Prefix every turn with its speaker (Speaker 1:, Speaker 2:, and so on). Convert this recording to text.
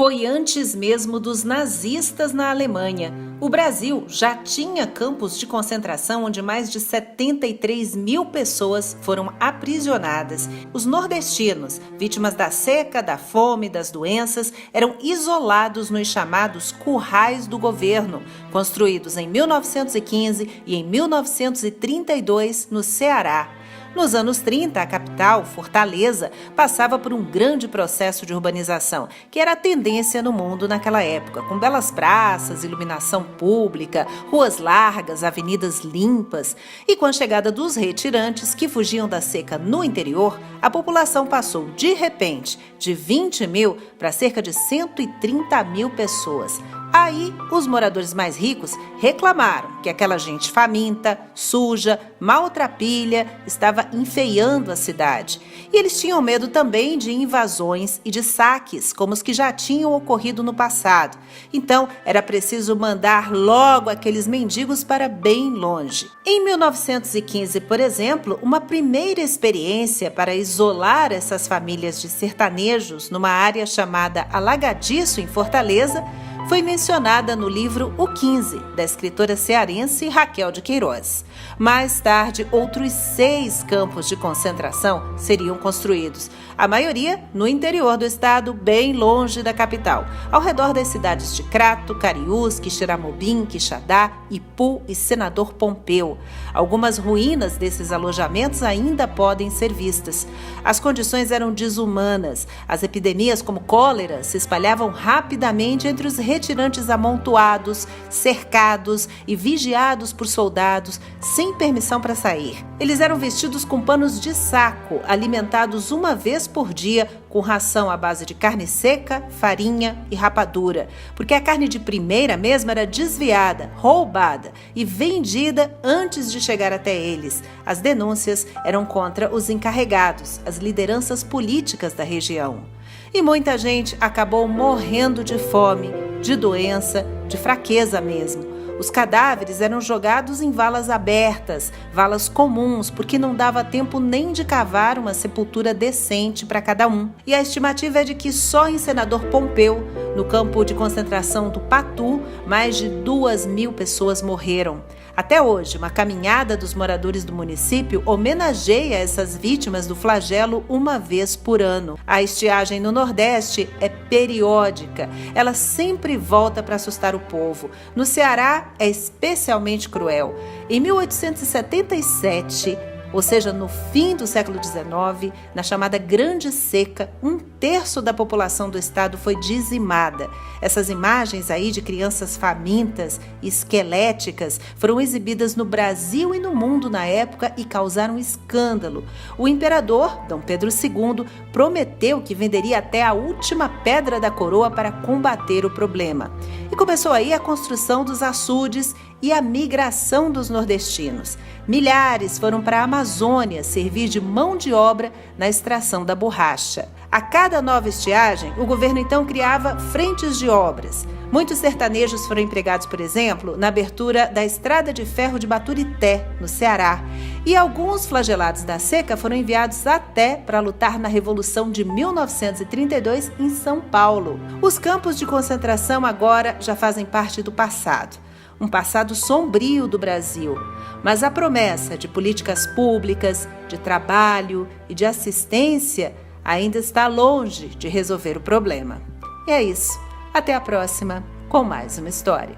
Speaker 1: Foi antes mesmo dos nazistas na Alemanha. O Brasil já tinha campos de concentração onde mais de 73 mil pessoas foram aprisionadas. Os nordestinos, vítimas da seca, da fome, das doenças, eram isolados nos chamados currais do governo, construídos em 1915 e em 1932 no Ceará. Nos anos 30, a capital, Fortaleza, passava por um grande processo de urbanização, que era a tendência no mundo naquela época, com belas praças, iluminação pública, ruas largas, avenidas limpas. E com a chegada dos retirantes, que fugiam da seca no interior, a população passou, de repente, de 20 mil para cerca de 130 mil pessoas. Aí, os moradores mais ricos reclamaram que aquela gente faminta, suja, maltrapilha, estava enfeiando a cidade. E eles tinham medo também de invasões e de saques, como os que já tinham ocorrido no passado. Então, era preciso mandar logo aqueles mendigos para bem longe. Em 1915, por exemplo, uma primeira experiência para isolar essas famílias de sertanejos numa área chamada Alagadiço, em Fortaleza, foi mencionada no livro O 15, da escritora cearense Raquel de Queiroz. Mais tarde, outros 6 campos de concentração seriam construídos, a maioria no interior do estado, bem longe da capital, ao redor das cidades de Crato, Cariús, Quixeramobim, Quixadá, Ipu e Senador Pompeu. Algumas ruínas desses alojamentos ainda podem ser vistas. As condições eram desumanas. As epidemias como cólera se espalhavam rapidamente entre os retirantes amontoados, cercados e vigiados por soldados sem permissão para sair. Eles eram vestidos com panos de saco, alimentados uma vez por dia com ração à base de carne seca, farinha e rapadura, porque a carne de primeira mesmo era desviada, roubada e vendida antes de chegar até eles. As denúncias eram contra os encarregados, as lideranças políticas da região. E muita gente acabou morrendo de fome, de doença, de fraqueza mesmo. Os cadáveres eram jogados em valas abertas, valas comuns, porque não dava tempo nem de cavar uma sepultura decente para cada um. E a estimativa é de que só em Senador Pompeu, no campo de concentração do Patu, mais de 2.000 pessoas morreram. Até hoje, uma caminhada dos moradores do município homenageia essas vítimas do flagelo uma vez por ano. A estiagem no Nordeste é periódica. Ela sempre volta para assustar o povo. No Ceará, é especialmente cruel. Em 1877, ou seja, no fim do século XIX, na chamada Grande Seca, 1/3 da população do estado foi dizimada. Essas imagens aí de crianças famintas e esqueléticas foram exibidas no Brasil e no mundo na época e causaram escândalo. O imperador, Dom Pedro II, prometeu que venderia até a última pedra da coroa para combater o problema. E começou aí a construção dos açudes e a migração dos nordestinos. Milhares foram para a Amazônia servir de mão de obra na extração da borracha. A cada nova estiagem, o governo então criava frentes de obras. Muitos sertanejos foram empregados, por exemplo, na abertura da estrada de ferro de Baturité, no Ceará. E alguns flagelados da seca foram enviados até para lutar na Revolução de 1932 em São Paulo. Os campos de concentração agora já fazem parte do passado. Um passado sombrio do Brasil, mas a promessa de políticas públicas, de trabalho e de assistência ainda está longe de resolver o problema. E é isso. Até a próxima com mais uma história.